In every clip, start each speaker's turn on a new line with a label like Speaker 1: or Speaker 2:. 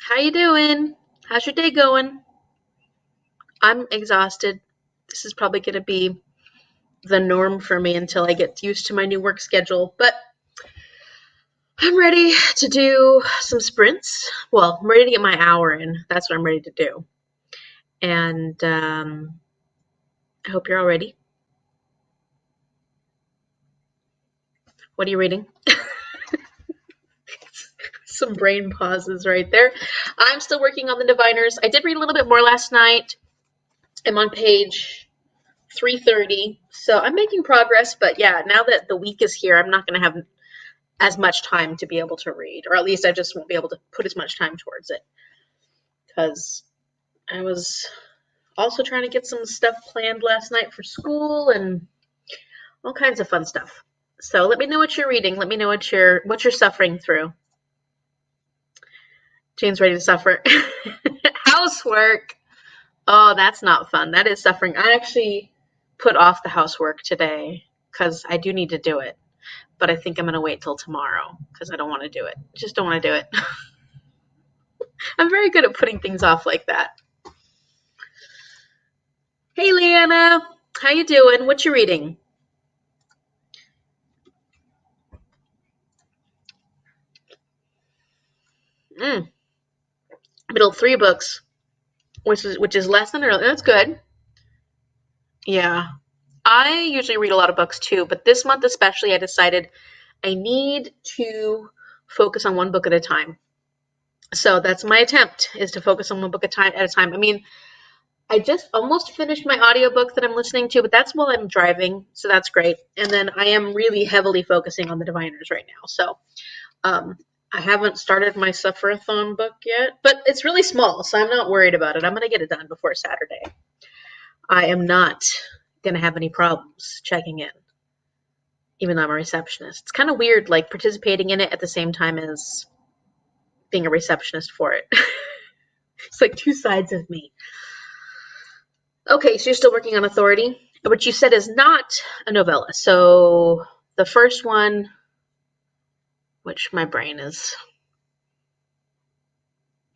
Speaker 1: How you doing? How's your day going? I'm exhausted. This is probably going to be the norm for me until I get used to my new work schedule, but I'm ready to do some sprints. Well, I'm ready to get my hour in. That's what I'm ready to do. And I hope you're all ready. What are you reading? Some brain pauses right there. I'm still working on the diviners. I did read a little bit more last night. I'm on page 330. So I'm making progress, but yeah, now that the week is here, I'm not going to have as much time to be able to read, or at least I just won't be able to put as much time towards it because I was also trying to get some stuff planned last night for school and all kinds of fun stuff. So let me know what you're reading. Let me know what you're suffering through. Jane's ready to suffer. Housework. Oh, that's not fun. That is suffering. I actually put off the housework today because I do need to do it. But I think I'm going to wait till tomorrow because I don't want to do it. Just don't want to do it. I'm very good at putting things off like that. Hey, Leanna. How you doing? What you reading? Middle 3 books, which is less than early. That's good. Yeah. I usually read a lot of books too, but this month especially I decided I need to focus on one book at a time. So that's my attempt, is to focus on one book at a time. I mean, I just almost finished my audiobook that I'm listening to, but that's while I'm driving, so that's great. And then I am really heavily focusing on the diviners right now. So I haven't started my Sufferathon book yet, but it's really small, so I'm not worried about it. I'm going to get it done before Saturday. I am not going to have any problems checking in, even though I'm a receptionist. It's kind of weird, like, participating in it at the same time as being a receptionist for it. It's like two sides of me. Okay, so you're still working on Authority, which you said is not a novella. So the first one, which my brain is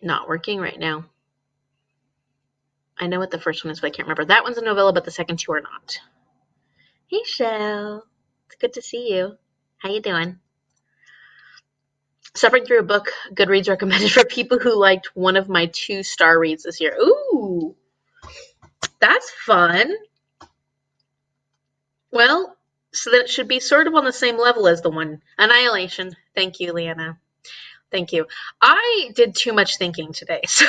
Speaker 1: not working right now. I know what the first one is, but I can't remember. That one's a novella, but the second two are not. Hey, Shell. It's good to see you. How you doing? Suffering through a book Goodreads recommended for people who liked one of my 2-star reads this year. Ooh, that's fun. Well, so that it should be sort of on the same level as the one. Annihilation. Thank you, Leanna. Thank you. I did too much thinking today, so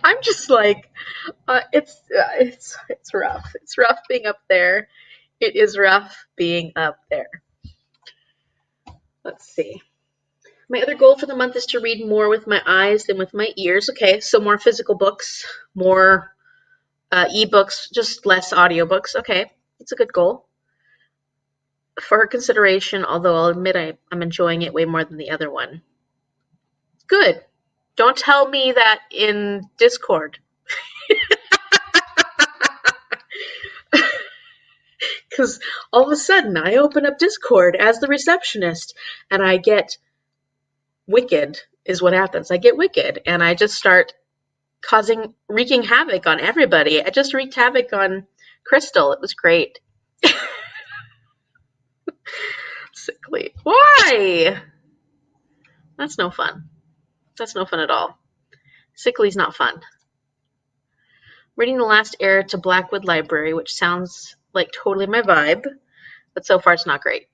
Speaker 1: I'm just like, it's rough. It's rough being up there. It is rough being up there. Let's see. My other goal for the month is to read more with my eyes than with my ears. Okay, so more physical books, more ebooks, just less audiobooks. Okay, it's a good goal. For her consideration, although I'll admit I'm enjoying it way more than the other one. Good. Don't tell me that in Discord. Because all of a sudden I open up Discord as the receptionist and I get wicked is what happens. I get wicked and I just start wreaking havoc on everybody. I just wreaked havoc on Crystal. It was great. Sickly. Why? That's no fun. That's no fun at all. Sickly's not fun. Reading The Last Heir to Blackwood Library, which sounds like totally my vibe, but so far it's not great.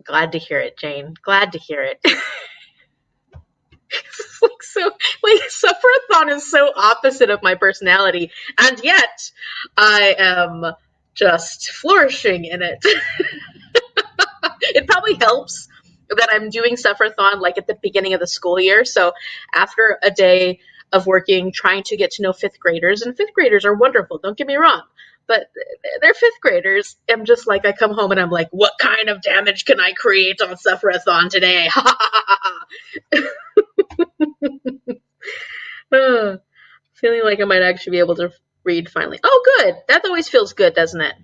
Speaker 1: Glad to hear it, Jane. Glad to hear it. Sufferathon is so opposite of my personality, and yet I am just flourishing in it. It probably helps that I'm doing Sufferathon like at the beginning of the school year. So after a day of working, trying to get to know 5th graders, and 5th graders are wonderful, don't get me wrong, but they're 5th graders. I'm just like, I come home and I'm like, what kind of damage can I create on Sufferathon today? Feeling like I might actually be able to read finally. Oh, good. That always feels good, doesn't it?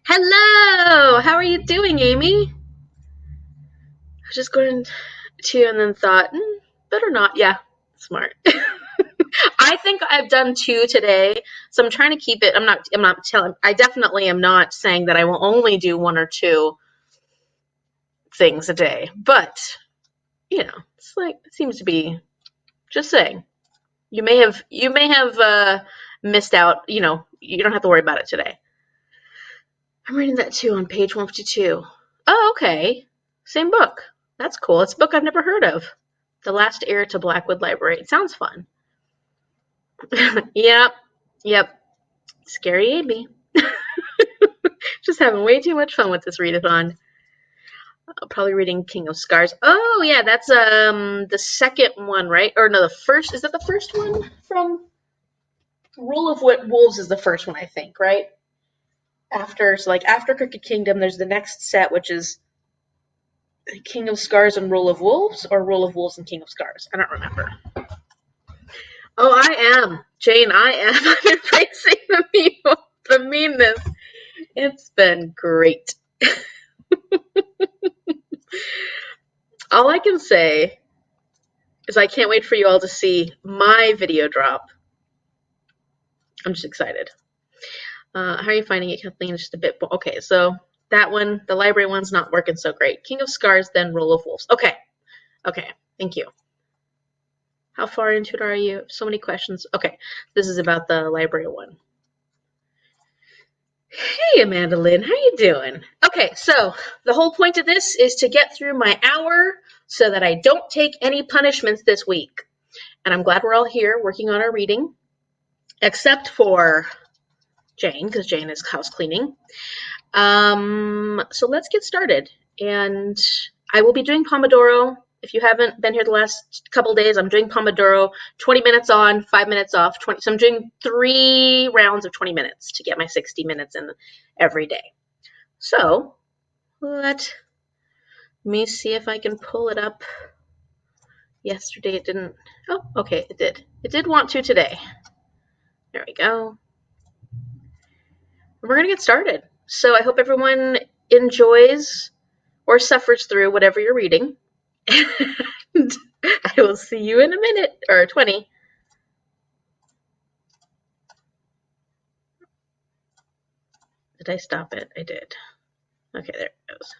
Speaker 1: Hello! How are you doing, Amy? I was just going to and then thought, Better not. Yeah, smart. I think I've done 2 today, so I'm trying to keep it. I'm not telling. I definitely am not saying that I will only do 1 or 2 things a day, but it's like it seems to be. Just saying. You may have missed out. You don't have to worry about it today. I'm reading that too on page 152. Oh, okay. Same book. That's cool. It's a book I've never heard of. The Last Heir to Blackwood Library. It sounds fun. Yep. Yep. Scary Amy. Just having way too much fun with this readathon. Probably reading King of Scars. Oh yeah, that's the second one, right? Or no, the first. Is that the first one from Rule of Wolves? Is the first one, I think, right? After Crooked Kingdom, there's the next set, which is King of Scars and Rule of Wolves, or Rule of Wolves and King of Scars. I don't remember. Oh, I am. Jane, I am. I'm embracing the meanness. It's been great. All I can say is I can't wait for you all to see my video drop. I'm just excited. How are you finding it, Kathleen? Just a bit. Okay, so that one, the library one's not working so great. King of Scars, then Rule of Wolves. Okay. Thank you. How far into it are you? So many questions. Okay, this is about the library one. Hey, Amanda Lynn, how you doing? Okay, so the whole point of this is to get through my hour so that I don't take any punishments this week. And I'm glad we're all here working on our reading, except for Jane, because Jane is house cleaning. So let's get started. And I will be doing Pomodoro. If you haven't been here the last couple days, I'm doing Pomodoro, 20 minutes on, 5 minutes off. So I'm doing 3 rounds of 20 minutes to get my 60 minutes in every day. So let me see if I can pull it up. Yesterday it didn't. Oh, okay, it did. It did want to today. There we go. We're going to get started. So I hope everyone enjoys or suffers through whatever you're reading. And I will see you in a minute, or 20. Did I stop it? I did. Okay, there it goes.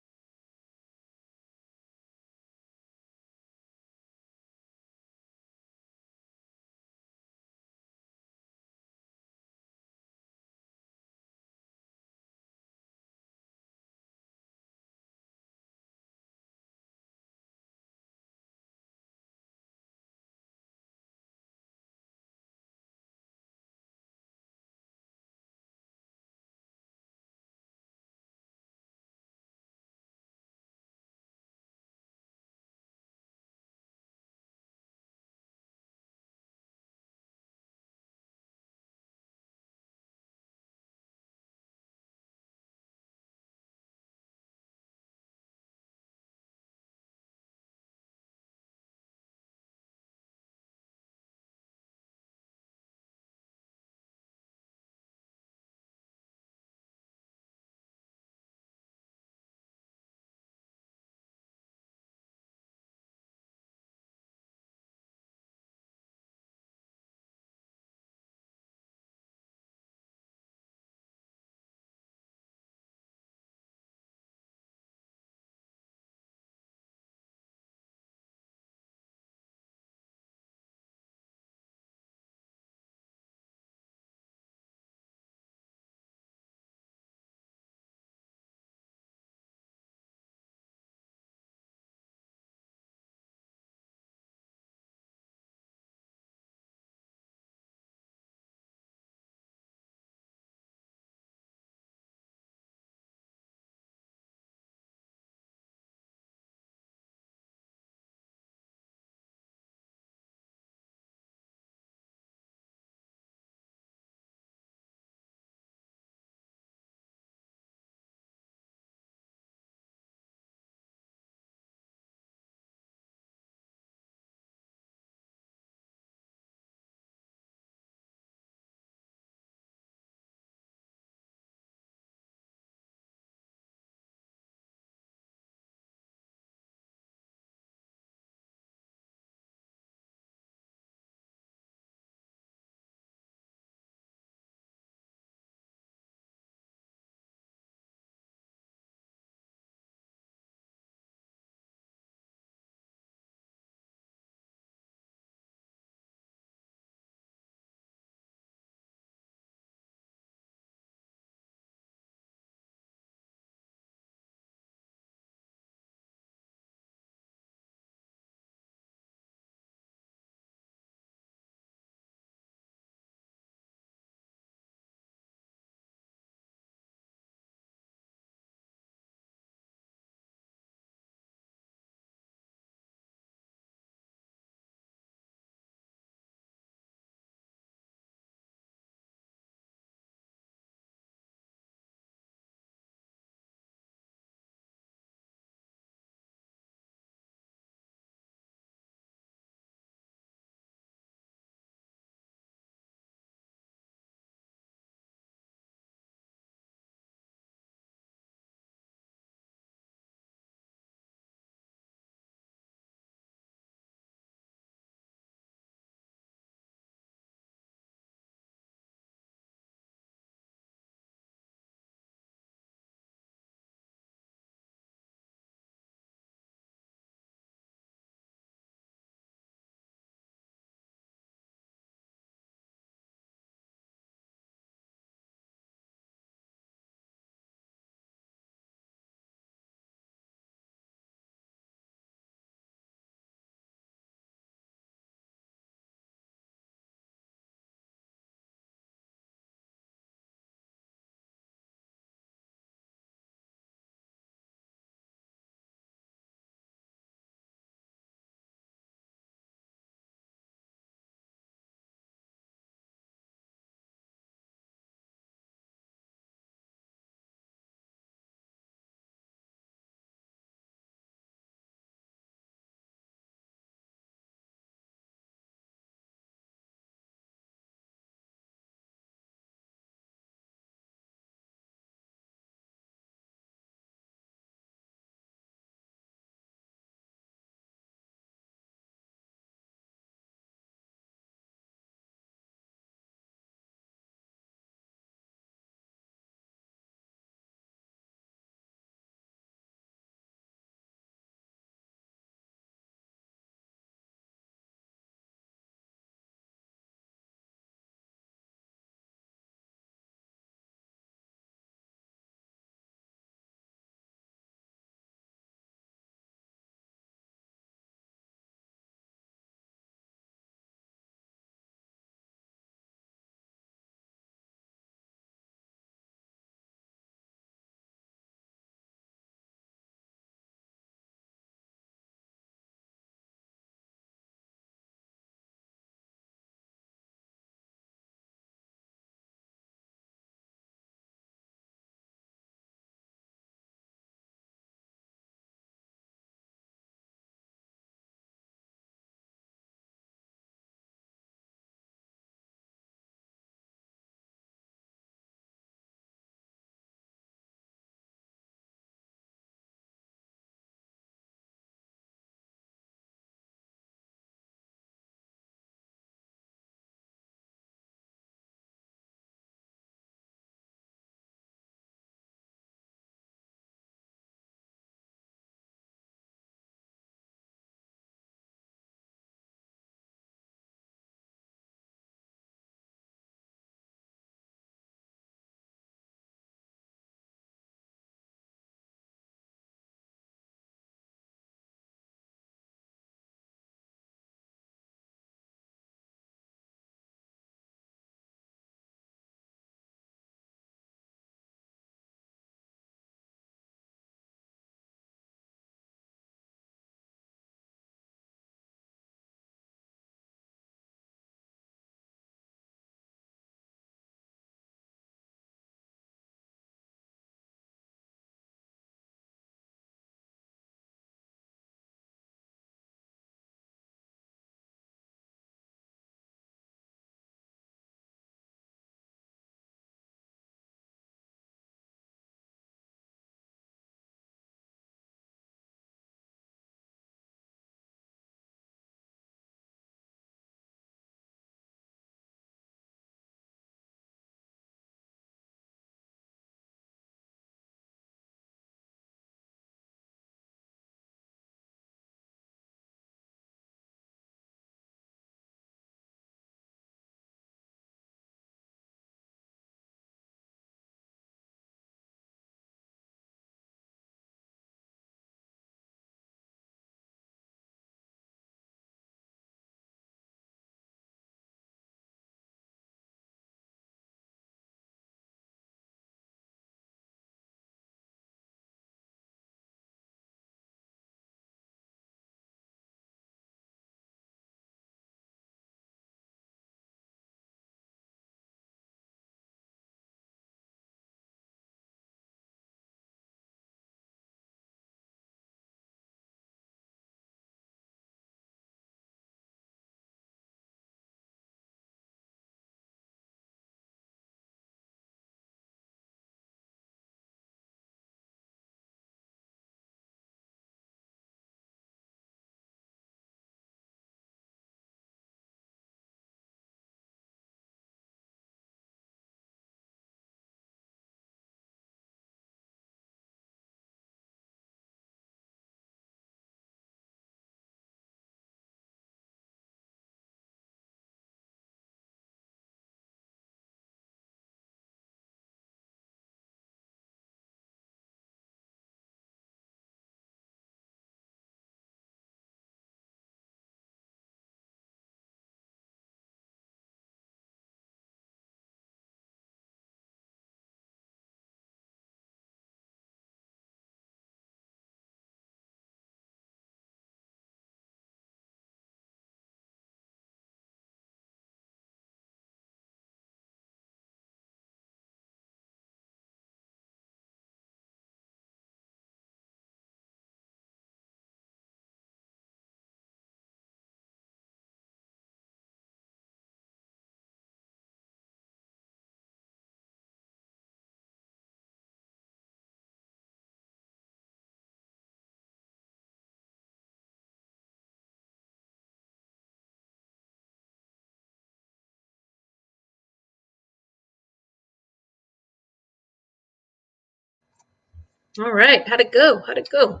Speaker 1: All right. How'd it go? How'd it go?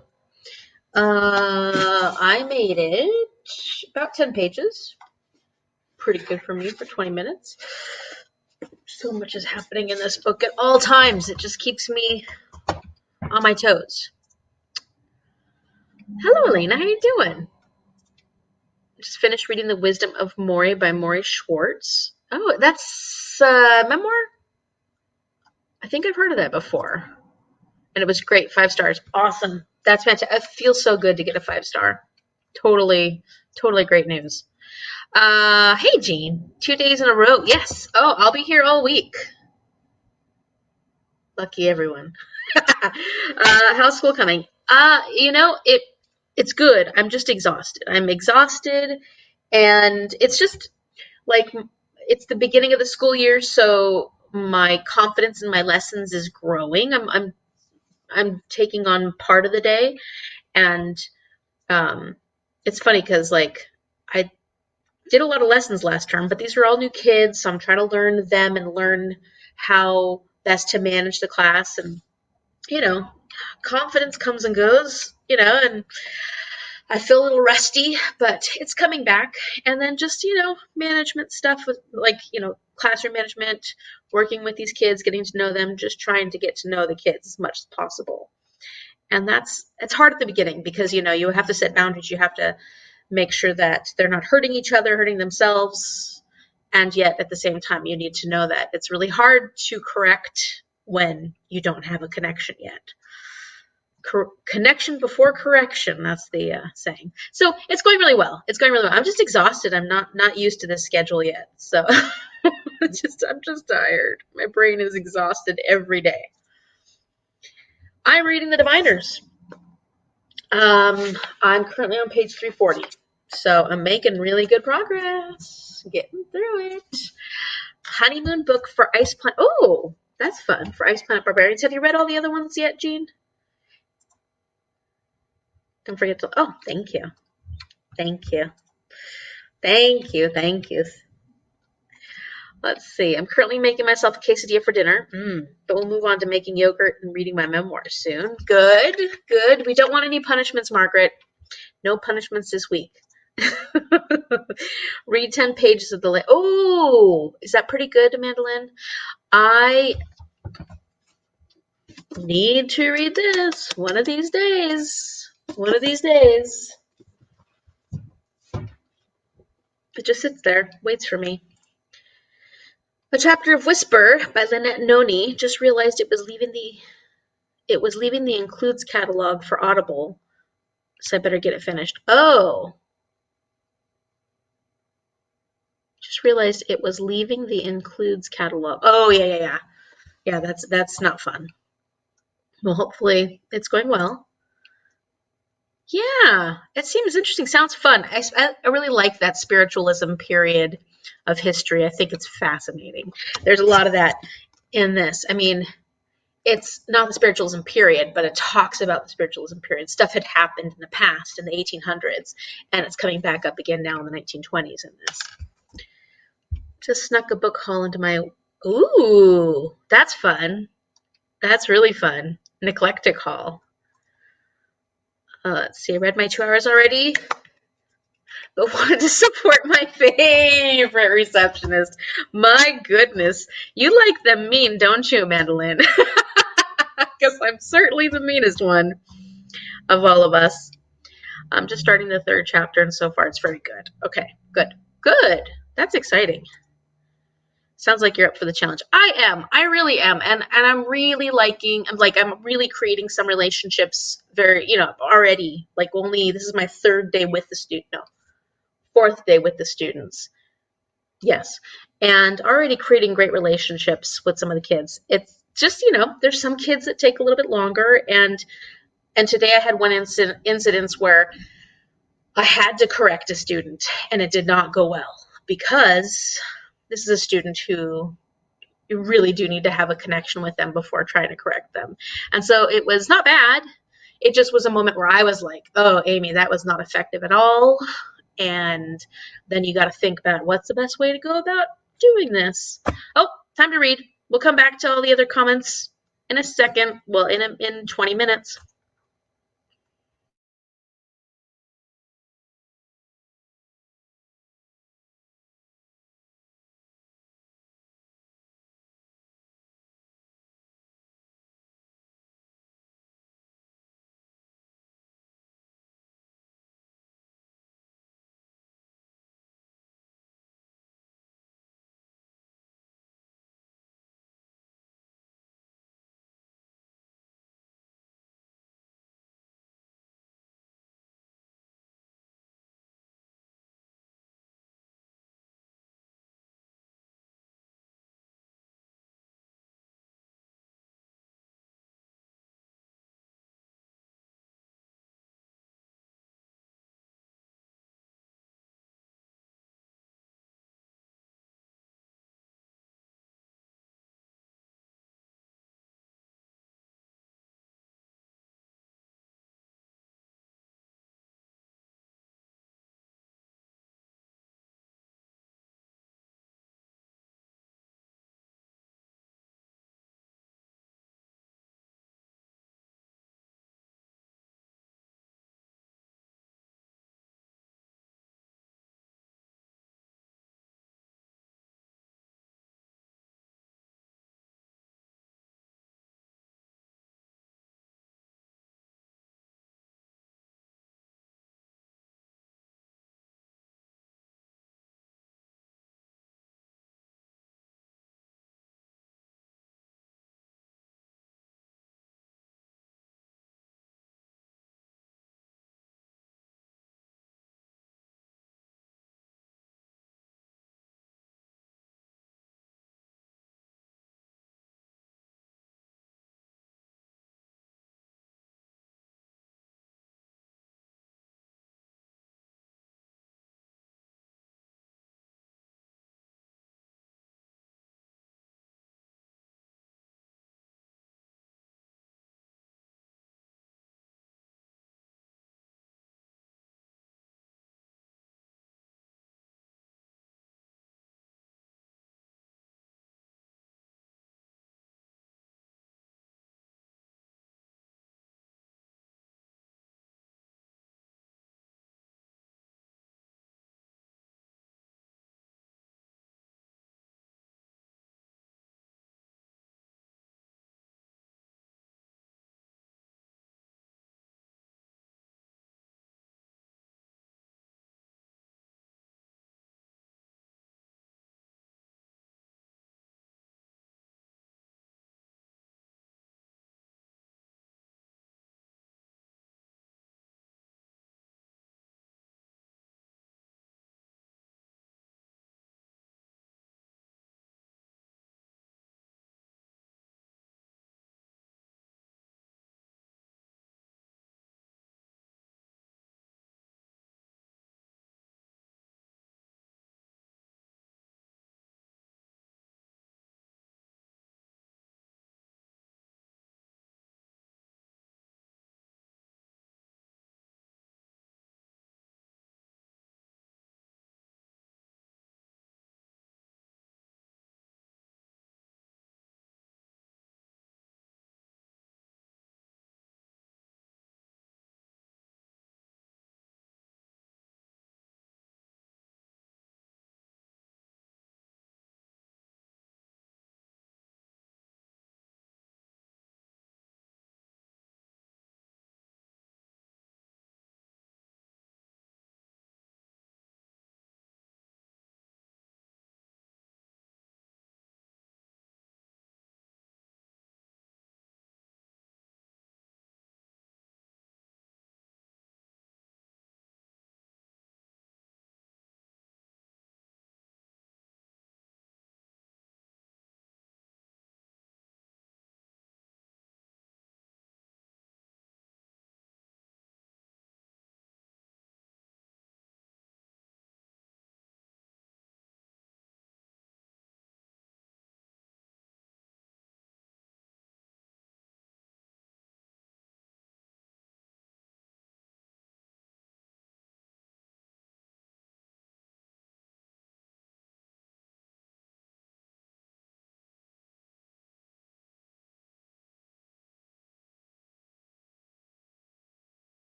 Speaker 1: I made it about 10 pages. Pretty good for me for 20 minutes. So much is happening in this book at all times. It just keeps me on my toes. Hello, Elena. How you doing? Just finished reading The Wisdom of Maury by Maury Schwartz. Oh, that's a memoir? I think I've heard of that before. And it was great. 5 stars. Awesome. That's fantastic. It feels so good to get a 5-star. Totally, totally great news. Hey, Jean. 2 days in a row. Yes. Oh, I'll be here all week. Lucky everyone. How's school coming? It's good. I'm just exhausted. I'm exhausted, and it's just like it's the beginning of the school year, so my confidence in my lessons is growing. I'm taking on part of the day, and it's funny because like I did a lot of lessons last term, but these are all new kids, so I'm trying to learn them and learn how best to manage the class. And you know, confidence comes and goes, and I feel a little rusty, but it's coming back. And then just, management stuff with like, classroom management, working with these kids, getting to know them, just trying to get to know the kids as much as possible. And it's hard at the beginning because, you have to set boundaries. You have to make sure that they're not hurting each other, hurting themselves. And yet at the same time, you need to know that it's really hard to correct when you don't have a connection yet. Connection before correction. That's the saying. So it's going really well. It's going really well. I'm just exhausted. I'm not used to this schedule yet. So I'm just tired. My brain is exhausted every day. I'm reading The Diviners. I'm currently on page 340. So I'm making really good progress. Getting through it. Honeymoon book for Ice Planet. Oh, that's fun. For Ice Planet Barbarians. Have you read all the other ones yet, Jean? Don't forget to. Oh, thank you. Thank you. Thank you. Thank you. Let's see. I'm currently making myself a quesadilla for dinner, but we'll move on to making yogurt and reading my memoirs soon. Good, good. We don't want any punishments, Margaret. No punishments this week. Read 10 pages of the. Oh, is that pretty good, Amanda Lynn? I need to read this one of these days. One of these days. It just sits there, waits for me. A chapter of Whisper by Lynette Noni. Just realized it was leaving the includes catalog for Audible, so I better get it finished. Oh, just realized it was leaving the includes catalog. Oh yeah. That's not fun. Well, hopefully it's going well. Yeah, it seems interesting. Sounds fun. I really like that spiritualism period of history. I think it's fascinating. There's a lot of that in this. I mean, it's not the spiritualism period, but it talks about the spiritualism period. Stuff had happened in the past in the 1800s, and it's coming back up again now in the 1920s in this. Just snuck a book haul into my. Ooh, that's fun. That's really fun. An eclectic haul. Let's see, I read my 2 hours already, but wanted to support my favorite receptionist. My goodness. You like them mean, don't you, Mandolin? Because I'm certainly the meanest one of all of us. I'm just starting the 3rd chapter, and so far it's very good. Okay, good. Good. That's exciting. Sounds like you're up for the challenge. I am. I really am. And I'm really I'm really creating some relationships already. Like this is my 3rd day with the student. No, 4th day with the students. Yes. And already creating great relationships with some of the kids. It's just, there's some kids that take a little bit longer. And today I had one incident where I had to correct a student, and it did not go well because this is a student who you really do need to have a connection with them before trying to correct them. And so it was not bad. It just was a moment where I was like, oh, Amy, that was not effective at all. And then you got to think about what's the best way to go about doing this. Oh, time to read. We'll come back to all the other comments in a second. Well, in 20 minutes.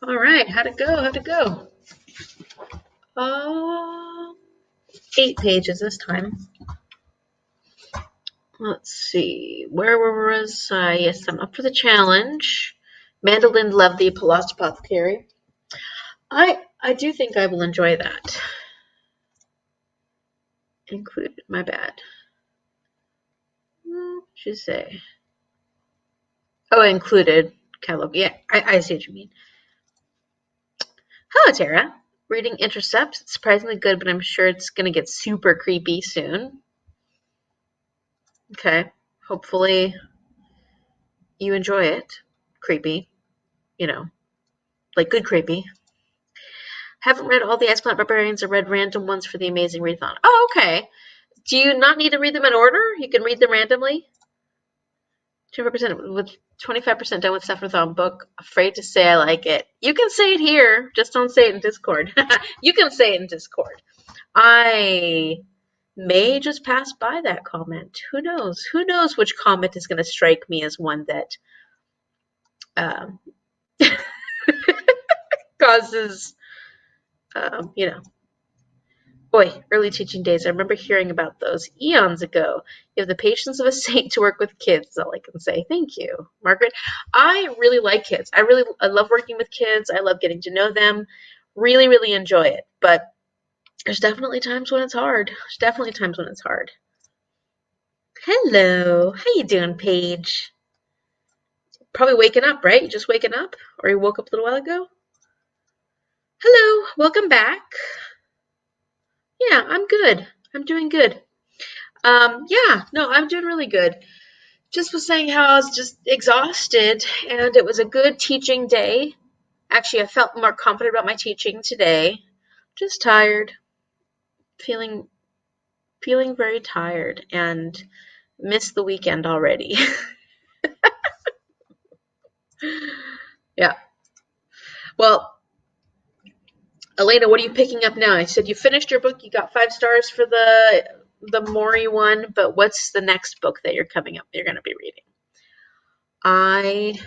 Speaker 1: All right, how'd it go? How'd it go? Um, 8 pages this time. Let's see. Where was I? Yes, I'm up for the challenge. Mandolin loved the Lost Apothecary. I do think I will enjoy that. Included. My bad. What should say? Oh, included. Catalog. Yeah, I see what you mean. Hello, Tara. Reading Intercept. It's surprisingly good, but I'm sure it's going to get super creepy soon. Okay. Hopefully you enjoy it. Creepy. You know, like good creepy. Haven't read all the Excellent Barbarians. I read random ones for the Amazing Readathon. Oh, okay. Do you not need to read them in order? You can read them randomly? 25% with 25% done with Sufferathon book. Afraid to say I like it. You can say it here. Just don't say it in Discord. You can say it in Discord. I may just pass by that comment. Who knows? Who knows which comment is going to strike me as one that um, causes, you know. Boy, early teaching days. I remember hearing about those eons ago. You have the patience of a saint to work with kids, is all I can say. Thank you, Margaret. I really like kids. I love working with kids. I love getting to know them. Really, really enjoy it. But there's definitely times when it's hard. There's definitely times when it's hard. Hello. How you doing, Paige? Probably waking up, right? You just waking up? Or you woke up a little while ago? Hello. Welcome back. Yeah, I'm good. I'm doing good. Yeah, no, I'm doing really good. Just was saying how I was just exhausted and it was a good teaching day. Actually, I felt more confident about my teaching today. Just tired, feeling very tired and missed the weekend already. Yeah. Well, Elena, what are you picking up now? I said you finished your book. You got 5 stars for the Maury one, but what's the next book that you're going to be reading? I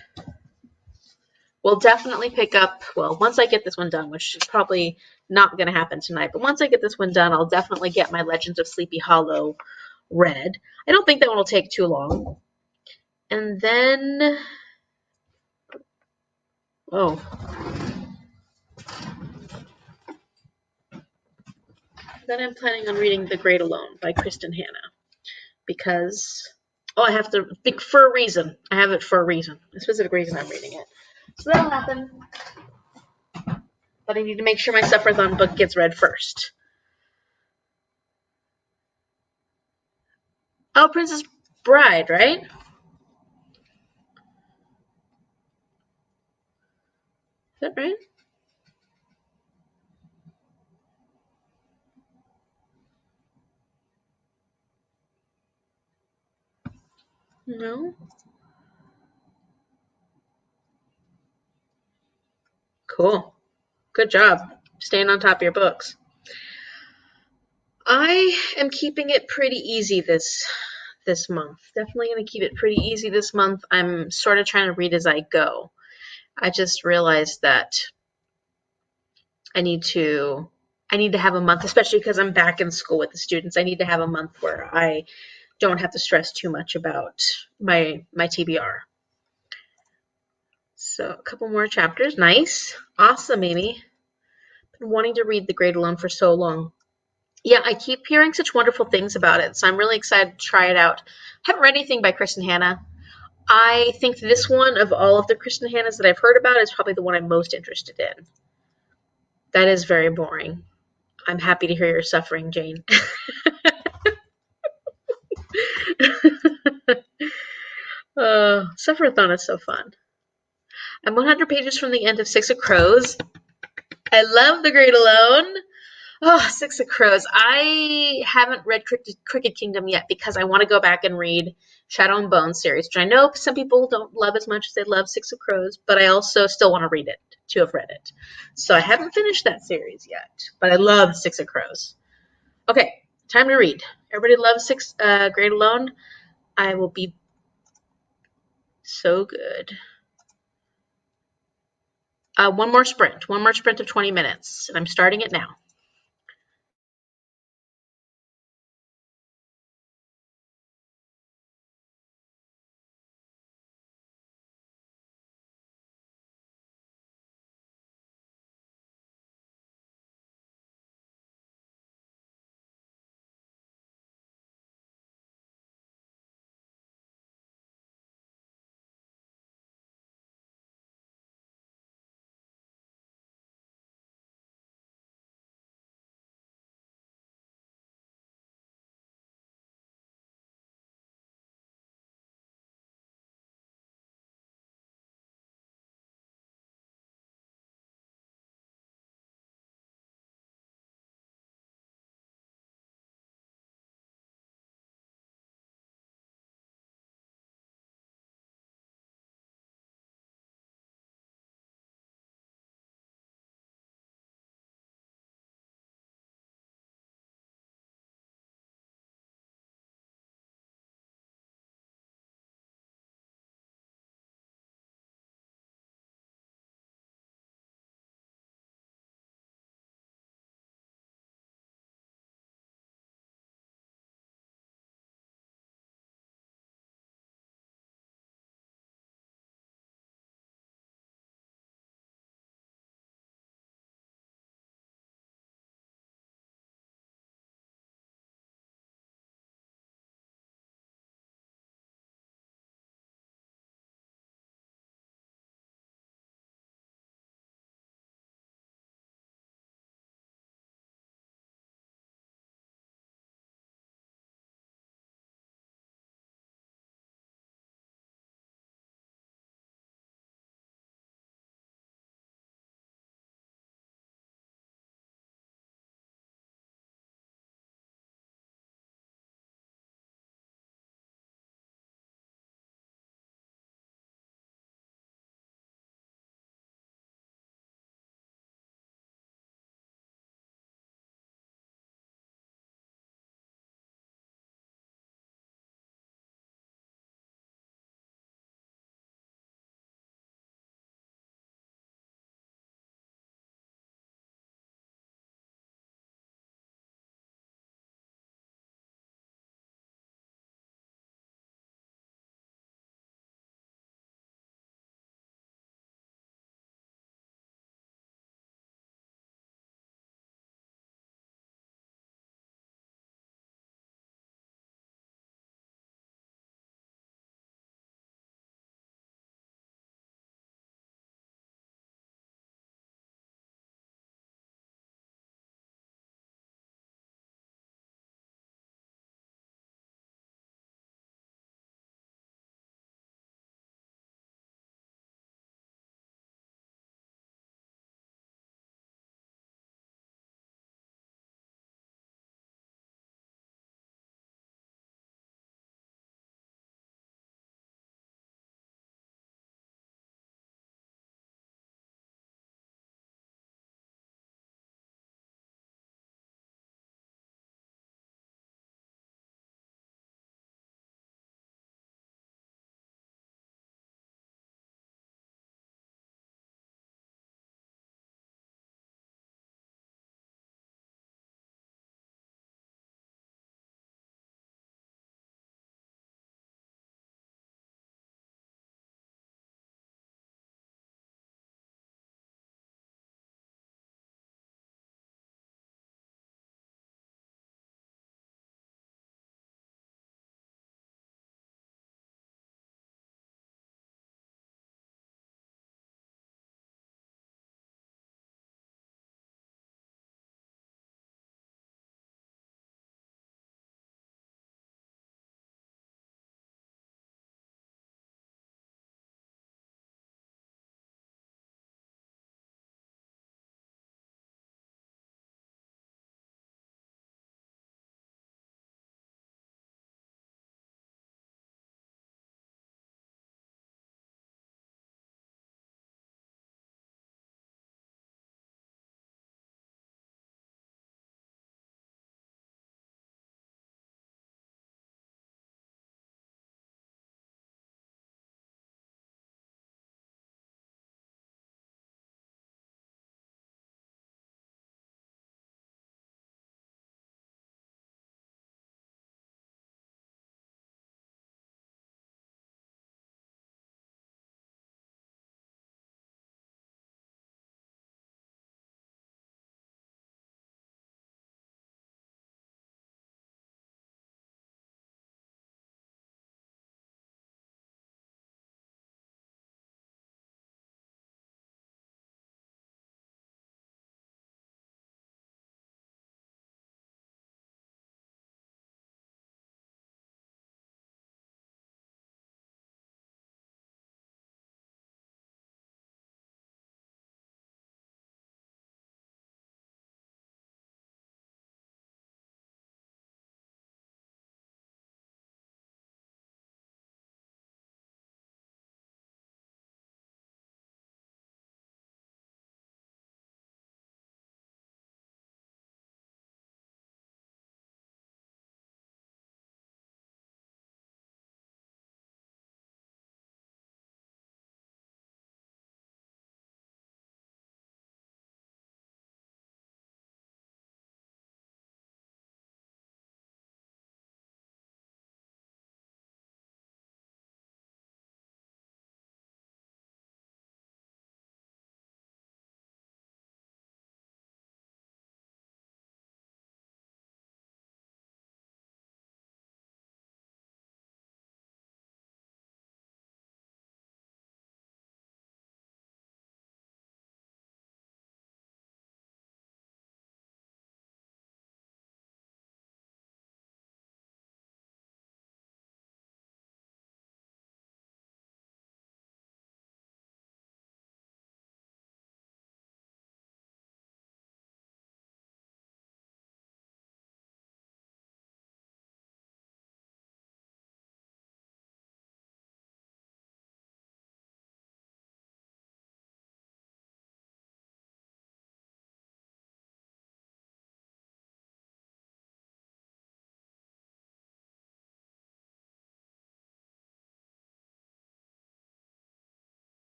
Speaker 1: will definitely pick up, well, once I get this one done, which is probably not going to happen tonight, but once I get this one done, I'll definitely get my Legends of Sleepy Hollow read. I don't think that one will take too long. And then, oh, then I'm planning on reading The Great Alone by Kristen Hanna because, oh, I have to think for a reason. I have it for a reason, a specific reason I'm reading it. So that'll happen. But I need to make sure my Sufferathon book gets read first. Oh, Princess Bride, right? Is that right? No? Cool. Good job. Staying on top of your books. I am keeping it pretty easy this month. Definitely going to keep it pretty easy this month. I'm sort of trying to read as I go. I just realized that I need to have a month, especially because I'm back in school with the students. I need to have a month where I don't have to stress too much about my TBR. So a couple more chapters. Nice. Awesome, Amy. Been wanting to read The Great Alone for so long. Yeah, I keep hearing such wonderful things about it, so I'm really excited to try it out. I haven't read anything by Kristen Hanna. I think this one, of all of the Kristen Hannas that I've heard about, is probably the one I'm most interested in. That is very boring. I'm happy to hear you're suffering, Jane. Sufferathon is so fun. I'm 100 pages from the end of Six of Crows. I love The Great Alone. Oh, Six of Crows. I haven't read Cricket Kingdom yet because I want to go back and read Shadow and Bone series, which I know some people don't love as much as they love Six of Crows, but I also still want to read it, to have read it. So I haven't finished that series yet, but I love Six of Crows. Okay, time to read. Everybody loves Great Alone. I will be so good. One more sprint of 20 minutes, and I'm starting it now.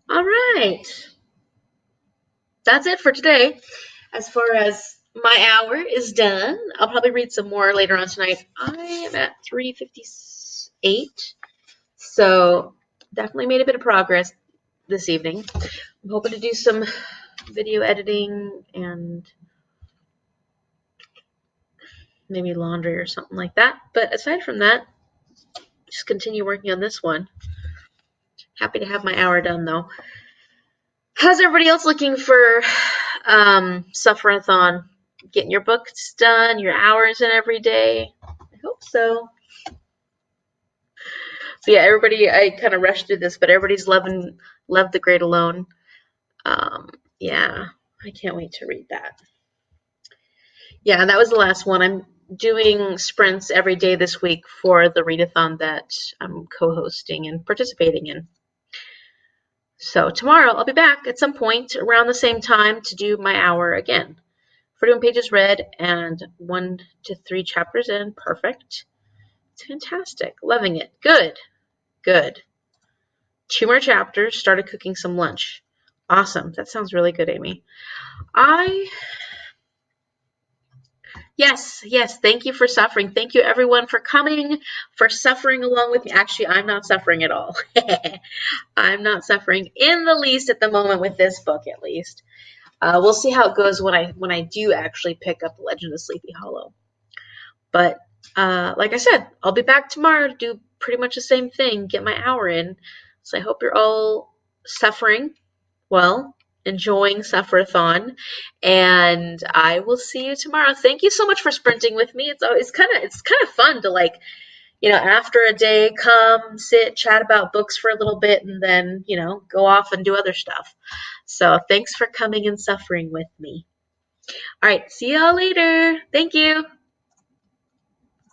Speaker 1: All right. That's it for today. As far as my hour is done, I'll probably read some more later on tonight. I am at 3:58, so definitely made a bit of progress this evening. I'm hoping to do some video editing and maybe laundry or something like that. But aside from that, just continue working on this one. Happy to have my hour done though. How's everybody else looking for Sufferathon? Getting your books done, your hours in every day? I hope so. So yeah, everybody, I kind of rushed through this, but everybody's loved The Great Alone. Yeah, I can't wait to read that. Yeah, that was the last one. I'm doing sprints every day this week for the readathon that I'm co-hosting and participating in. So tomorrow I'll be back at some point around the same time to do my hour again. 41 pages read and 1 to 3 chapters in. Perfect. It's fantastic. Loving it. Good. Good. 2 more chapters. Started cooking some lunch. Awesome. That sounds really good, Amy. Yes. Thank you for suffering. Thank you, everyone, for coming, for suffering along with me. Actually, I'm not suffering at all. I'm not suffering in the least at the moment with this book, at least. We'll see how it goes when I do actually pick up The Legend of Sleepy Hollow. But like I said, I'll be back tomorrow to do pretty much the same thing, get my hour in. So I hope you're all suffering well, enjoying Sufferathon, and I will see you tomorrow. Thank you so much for sprinting with me. It's kind of fun to, like, after a day, come sit, chat about books for a little bit, and then go off and do other stuff. So thanks for coming and suffering with me. All right, see y'all later. Thank you.